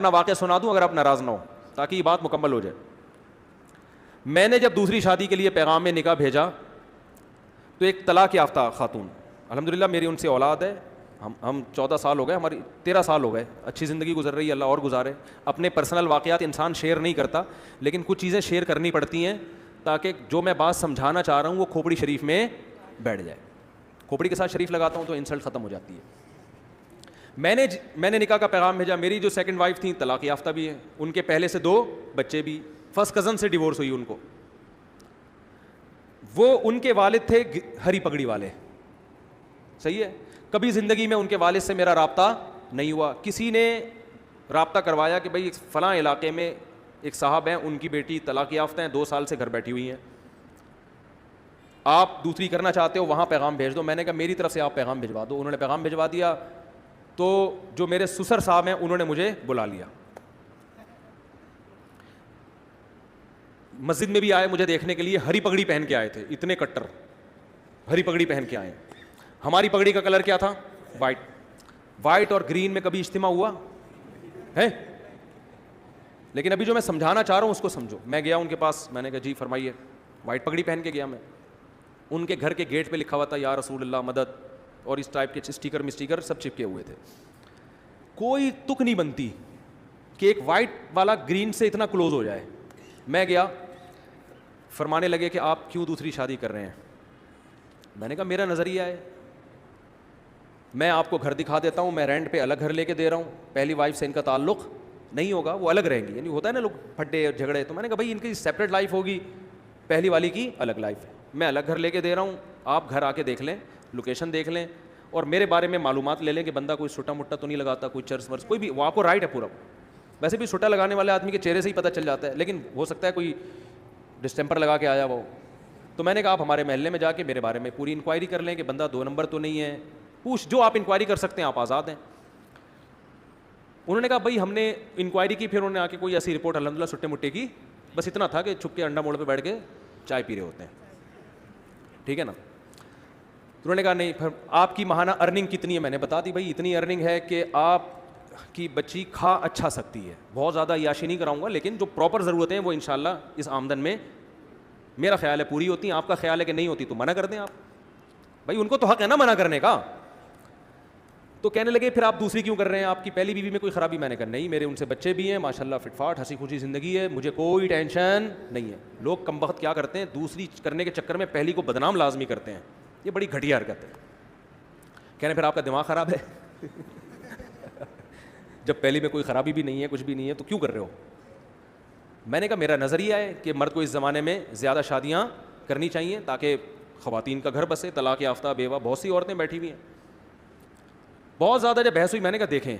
اپنا واقعہ سنا دوں اگر آپ ناراض نہ ہو, تاکہ یہ بات مکمل ہو جائے. میں نے جب دوسری شادی کے لیے پیغام نکاح بھیجا تو ایک طلاق یافتہ خاتون, الحمدللہ میری ان سے اولاد ہے, ہم 14 سال ہو گئے, ہماری 13 سال ہو گئے, اچھی زندگی گزر رہی ہے, اللہ اور گزارے. اپنے پرسنل واقعات انسان شیئر نہیں کرتا, لیکن کچھ چیزیں شیئر کرنی پڑتی ہیں تاکہ جو میں بات سمجھانا چاہ رہا ہوں وہ کھوپڑی شریف میں بیٹھ جائے. کھوپڑی کے ساتھ شریف لگاتا ہوں تو انسلٹ ختم ہو جاتی ہے. میں نے نکاح کا پیغام بھیجا. میری جو سیکنڈ وائف تھیں طلاق یافتہ بھی ہیں, ان کے پہلے سے 2 بچے بھی, فرسٹ کزن سے ڈیورس ہوئی ان کو. وہ ان کے والد تھے ہری پگڑی والے, صحیح ہے. کبھی زندگی میں ان کے والد سے میرا رابطہ نہیں ہوا. کسی نے رابطہ کروایا کہ بھائی فلاں علاقے میں ایک صاحب ہیں, ان کی بیٹی طلاق یافتہ ہیں, 2 سال سے گھر بیٹھی ہوئی ہیں, آپ دوسری کرنا چاہتے ہو وہاں پیغام بھیج دو. میں نے کہا میری طرف سے آپ پیغام بھجوا دو. انہوں نے پیغام بھجوا دیا. تو جو میرے سسر صاحب ہیں انہوں نے مجھے بلا لیا, مسجد میں بھی آئے مجھے دیکھنے کے لیے. ہری پگڑی پہن کے آئے تھے, اتنے کٹر ہری پگڑی پہن کے آئے. ہماری پگڑی کا کلر کیا تھا؟ وائٹ اور گرین میں کبھی اجتماع ہوا ہے؟ لیکن ابھی جو میں سمجھانا چاہ رہا ہوں اس کو سمجھو. میں گیا ان کے پاس, میں نے کہا جی فرمائیے. وائٹ پگڑی پہن کے گیا میں. ان کے گھر کے گیٹ پہ لکھا ہوا تھا یا رسول اللہ مدد, اور اس ٹائپ کے اسٹیکر سب چپکے ہوئے تھے. کوئی تک نہیں بنتی کہ ایک وائٹ والا گرین سے اتنا کلوز ہو جائے. میں گیا, فرمانے لگے کہ آپ کیوں دوسری شادی کر رہے ہیں. میں نے کہا میرا نظریہ ہے, میں آپ کو گھر دکھا دیتا ہوں, میں رینٹ پہ الگ گھر لے کے دے رہا ہوں, پہلی وائف سے ان کا تعلق نہیں ہوگا, وہ الگ رہیں گی. یعنی ہوتا ہے نا لوگ پھڈے اور جھگڑے, تو میں نے کہا بھائی ان کی سیپریٹ لائف ہوگی, پہلی والی کی الگ لائف ہے. میں الگ گھر لے کے دے رہا ہوں, آپ گھر آ کے دیکھ لیں, لوکیشن دیکھ لیں, اور میرے بارے میں معلومات لے لیں کہ بندہ کوئی چھوٹا موٹا تو نہیں لگاتا, کوئی چرس ورس, کوئی بھی. وہ آپ کو رائٹ ہے پورا. ویسے بھی چھوٹا لگانے والے آدمی کے چہرے سے ہی پتہ چل جاتا ہے, لیکن ہو سکتا ہے کوئی ڈسٹمپر لگا کے آیا وہ. تو میں نے کہا آپ ہمارے محلے میں جا کے میرے بارے میں پوری انکوائری کر لیں کہ بندہ 2 نمبر تو نہیں ہے. پوچھ, جو آپ انکوائری کر سکتے ہیں, آپ آزاد ہیں. انہوں نے کہا بھائی ہم نے انکوائری کی, پھر انہوں نے آ کے کوئی ایسی رپورٹ الحمدللہ سٹے مٹے کی, بس اتنا تھا کہ چھپ کے انڈا موڑ پہ بیٹھ کے چائے پی رہے ہوتے ہیں, ٹھیک ہے نا. انہوں نے کہا نہیں, پھر آپ کی ماہانہ ارننگ کتنی ہے. میں نے بتا دی بھائی اتنی ارننگ ہے کہ آپ کی بچی کھا اچھا سکتی ہے. بہت زیادہ عیاشی نہیں کراؤں گا, لیکن جو پراپر ضرورتیں ہیں وہ انشاءاللہ اس آمدن میں میرا خیال ہے پوری ہوتی ہیں. آپ کا خیال ہے کہ نہیں ہوتی تو منع کر دیں آپ, بھائی ان کو تو حق ہے نا منع کرنے کا. تو کہنے لگے پھر آپ دوسری کیوں کر رہے ہیں, آپ کی پہلی بیوی میں کوئی خرابی. میں نے کہا نہیں, میرے ان سے بچے بھی ہیں ماشاءاللہ, فٹ فاٹ ہنسی خوشی زندگی ہے, مجھے کوئی ٹینشن نہیں ہے. لوگ کم بخت کیا کرتے ہیں, دوسری کرنے کے چکر میں پہلی کو بدنام لازمی کرتے ہیں. یہ بڑی گھٹیا حرکت ہے. کہنے پھر آپ کا دماغ خراب ہے جب پہلی میں کوئی خرابی بھی نہیں ہے, کچھ بھی نہیں ہے, تو کیوں کر رہے ہو. میں نے کہا میرا نظریہ ہے کہ مرد کو اس زمانے میں زیادہ شادیاں کرنی چاہیے تاکہ خواتین کا گھر بسے. طلاق یافتہ بیوہ بہت سی عورتیں بیٹھی ہوئی ہیں. بہت زیادہ جب بحث ہوئی, میں نے کہا دیکھیں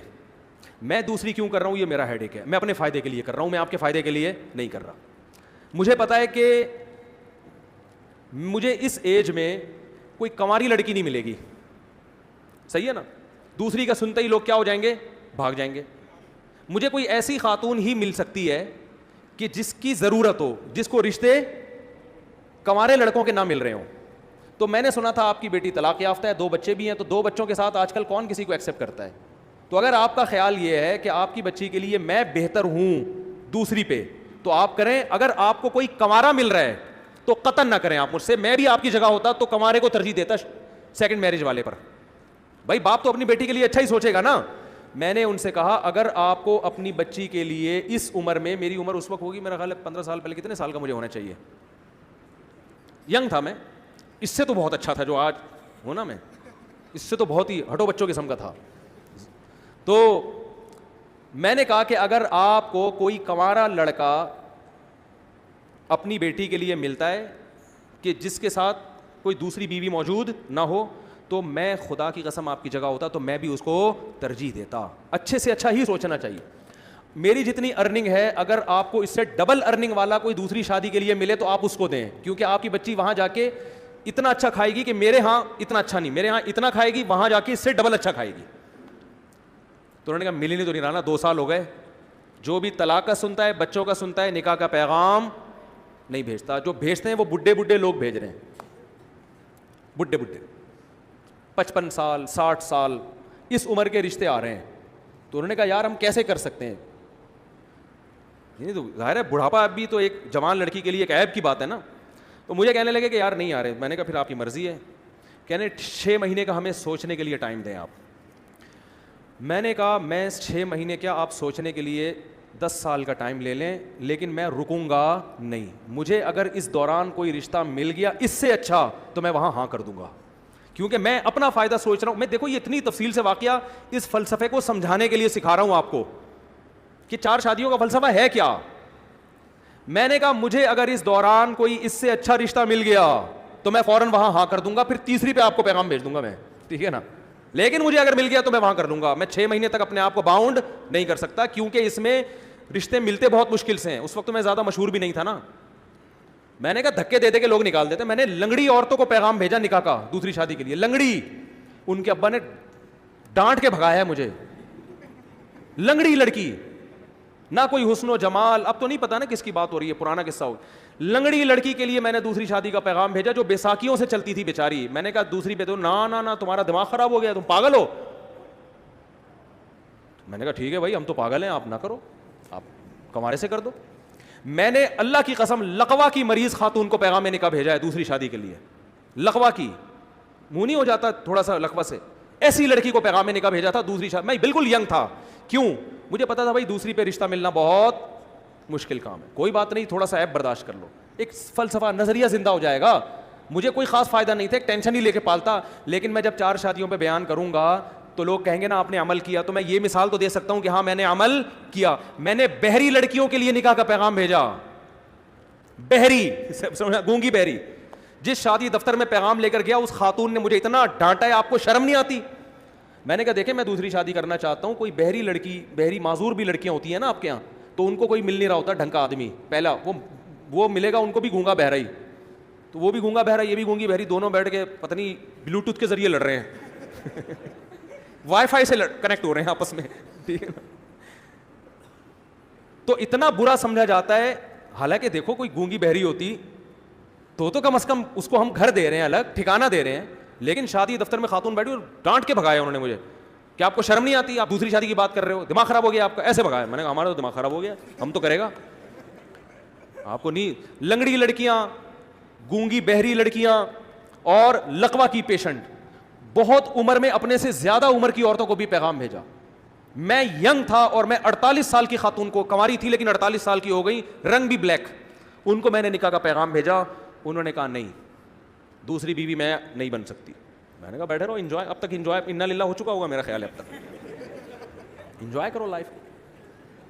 میں دوسری کیوں کر رہا ہوں, یہ میرا ہیڈیک ہے, میں اپنے فائدے کے لیے کر رہا ہوں, میں آپ کے فائدے کے لیے نہیں کر رہا. مجھے پتا ہے کہ مجھے اس ایج میں کوئی کنواری لڑکی نہیں ملے گی, صحیح ہے نا. دوسری کا سنتے ہی لوگ کیا ہو جائیں گے, بھاگ جائیں گے. مجھے کوئی ایسی خاتون ہی مل سکتی ہے کہ جس کی ضرورت ہو, جس کو رشتے کنوارے لڑکوں کے نہ مل رہے ہوں. تو میں نے سنا تھا آپ کی بیٹی طلاق یافتہ ہے, 2 بچے بھی ہیں, تو 2 بچوں کے ساتھ آج کل کون کسی کو ایکسیپٹ کرتا ہے. تو اگر آپ کا خیال یہ ہے کہ آپ کی بچی کے لیے میں بہتر ہوں دوسری پہ, تو آپ کریں. اگر آپ کو کوئی کنوارا مل رہا ہے تو قطعاً نہ کریں آپ مجھ سے. میں بھی آپ کی جگہ ہوتا تو کنوارے کو ترجیح دیتا سیکنڈ میرج والے پر. بھائی باپ تو اپنی بیٹی کے لیے اچھا ہی سوچے گا نا. میں نے ان سے کہا اگر آپ کو اپنی بچی کے لیے اس عمر میں, میری عمر اس وقت ہوگی میرا خیال ہے 15 سال پہلے, کتنے سال کا مجھے ہونا چاہیے, ینگ تھا میں, اس سے تو بہت اچھا تھا جو آج ہونا, میں اس سے تو بہت ہی ہٹو بچوں قسم کا تھا. تو میں نے کہا کہ اگر آپ کو کوئی کنوارا لڑکا اپنی بیٹی کے لیے ملتا ہے کہ جس کے ساتھ کوئی دوسری بیوی موجود نہ ہو, تو میں خدا کی قسم آپ کی جگہ ہوتا تو میں بھی اس کو ترجیح دیتا. اچھے سے اچھا ہی سوچنا چاہیے. میری جتنی ارننگ ہے, اگر آپ کو اس سے ڈبل ارننگ والا کوئی دوسری شادی کے لیے ملے تو آپ اس کو دیں, کیونکہ آپ کی بچی وہاں جا کے اتنا اچھا کھائے گی کہ میرے ہاں اتنا اچھا نہیں, میرے ہاں اتنا کھائے گی, وہاں جا کے اس سے ڈبل اچھا کھائے گی. تو انہوں نے کہا مل ہی نہیں تو نہیں رہنا, 2 سال ہو گئے. جو بھی طلاق کا سنتا ہے, بچوں کا سنتا ہے, نکاح کا پیغام نہیں بھیجتا. جو بھیجتے ہیں وہ بڈھے لوگ بھیج رہے ہیں, بڈھے 55 سال 60 سال اس عمر کے رشتے آ رہے ہیں. تو انہوں نے کہا یار ہم کیسے کر سکتے ہیں, نہیں تو ظاہر ہے بڑھاپا بھی تو ایک جوان لڑکی کے لیے ایک عیب کی بات ہے نا. تو مجھے کہنے لگے کہ یار نہیں آ رہے. میں نے کہا پھر آپ کی مرضی ہے. کہنے 6 مہینے کا ہمیں سوچنے کے لیے ٹائم دیں آپ. میں نے کہا میں 6 مہینے کیا آپ سوچنے کے لیے 10 سال کا ٹائم لے لیں, لیکن میں رکوں گا نہیں. مجھے اگر اس دوران کوئی رشتہ مل گیا اس سے اچھا تو میں وہاں ہاں کر دوں گا, کیونکہ میں اپنا فائدہ سوچ رہا ہوں. میں دیکھو یہ اتنی تفصیل سے واقعہ اس فلسفے کو سمجھانے کے لیے سکھا رہا ہوں آپ کو کہ 4 شادیوں کا فلسفہ ہے کیا. میں نے کہا مجھے اگر اس دوران کوئی اس سے اچھا رشتہ مل گیا تو میں فوراً وہاں ہاں کر دوں گا, پھر تیسری پہ آپ کو پیغام بھیج دوں گا میں, ٹھیک ہے نا. لیکن مجھے اگر مل گیا تو میں وہاں کر دوں گا. میں 6 مہینے تک اپنے آپ کو باؤنڈ نہیں کر سکتا, کیونکہ اس میں رشتے ملتے بہت مشکل سے ہیں. اس وقت میں زیادہ مشہور بھی نہیں تھا نا. میں نے کہا دھکے دے دے کے لوگ نکال دیتے. میں نے لنگڑی عورتوں کو پیغام بھیجا نکاح کا دوسری شادی کے لیے. لنگڑی, ان کے ابا نے ڈانٹ کے بھگایا ہے مجھے. لنگڑی لڑکی, نہ کوئی حسن و جمال, اب تو نہیں پتا نا کس کی بات ہو رہی ہے, پرانا قصہ ہو. لنگڑی لڑکی کے لیے میں نے دوسری شادی کا پیغام بھیجا جو بیساکھیوں سے چلتی تھی بیچاری. میں نے کہا دوسری پہ تو نا تمہارا دماغ خراب ہو گیا, تم پاگل ہو. میں نے کہا ٹھیک ہے بھائی ہم تو پاگل ہیں, آپ نہ کرو, آپ کمارے سے کر دو. میں نے اللہ کی قسم لقوا کی مریض خاتون کو پیغام نکاح بھیجا ہے دوسری شادی کے لیے. لقوا کی, منہ نہیں ہو جاتا تھوڑا سا لقوا سے, ایسی لڑکی کو پیغام نکاح بھیجا تھا دوسری شادی. میں بالکل ینگ تھا. کیوں؟ مجھے پتا تھا بھائی دوسری پہ رشتہ ملنا بہت مشکل کام ہے. کوئی بات نہیں, تھوڑا سا ایپ برداشت کر لو, ایک فلسفہ نظریہ زندہ ہو جائے گا. مجھے کوئی خاص فائدہ نہیں تھا, ایک ٹینشن ہی لے کے پالتا. لیکن میں جب 4 شادیوں پہ بیان کروں گا تو لوگ کہیں گے نا آپ نے عمل کیا. تو میں یہ مثال تو دے سکتا ہوں کہ ہاں میں نے عمل کیا. میں نے بہری لڑکیوں کے لیے نکاح کا پیغام بھیجا. بہری, گونگی بہری. جس شادی دفتر میں پیغام لے کر گیا اس خاتون نے مجھے اتنا ڈانٹا ہے, آپ کو شرم نہیں آتی. میں نے کہا دیکھیں میں دوسری شادی کرنا چاہتا ہوں, کوئی بہری لڑکی, بہری معذور بھی لڑکیاں ہوتی ہیں نا آپ کے یہاں, تو ان کو کوئی مل نہیں رہا ہوتا ڈھنگ کا آدمی. پہلا وہ ملے گا ان کو بھی گونگا بہرا ہی, تو وہ بھی گونگا بہرا یہ بھی گونگی بہری, دونوں بیٹھ کے پتہ نہیں بلوٹوتھ کے ذریعے لڑ رہے ہیں وائی فائی سے کنیکٹ ہو رہے ہیں آپس میں, ٹھیک ہے نا. تو اتنا برا سمجھا جاتا ہے. حالانکہ دیکھو کوئی گونگی بہری ہوتی تو کم از کم اس کو ہم گھر دے رہے ہیں, الگ ٹھکانہ دے رہے ہیں. لیکن شادی دفتر میں خاتون بیٹھی اور ڈانٹ کے بھگایا انہوں نے مجھے کہ آپ کو شرم نہیں آتی, آپ دوسری شادی کی بات کر رہے ہو, دماغ خراب ہو گیا آپ کا, ایسے بھگایا. میں نے کہا ہمارا تو دماغ خراب ہو گیا, ہم تو کرے گا, آپ کو نہیں. لنگڑی لڑکیاں, گونگی بہری لڑکیاں اور لقوا کی پیشنٹ, بہت عمر میں اپنے سے زیادہ عمر کی عورتوں کو بھی پیغام بھیجا. میں ینگ تھا اور میں 48 سال کی خاتون کو, کنواری تھی لیکن 48 سال کی ہو گئی, رنگ بھی بلیک, ان کو میں نے نکاح کا پیغام بھیجا. انہوں نے کہا نہیں دوسری بیوی میں نہیں بن سکتی. میں نے کہا بیٹھے رہو, انجوائے, اب تک انجوائے انا للہ ہو چکا ہوگا میرا خیال ہے, اب تک انجوائے کرو لائف.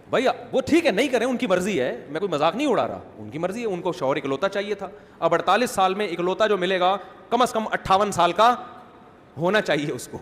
بھائی وہ ٹھیک ہے نہیں کریں, ان کی مرضی ہے, میں کوئی مذاق نہیں اڑا رہا, ان کی مرضی ہے. ان کو شوہر اکلوتا چاہیے تھا. اب 48 سال میں اکلوتا جو ملے گا کم از کم 58 سال کا ہونا چاہیے اس کو.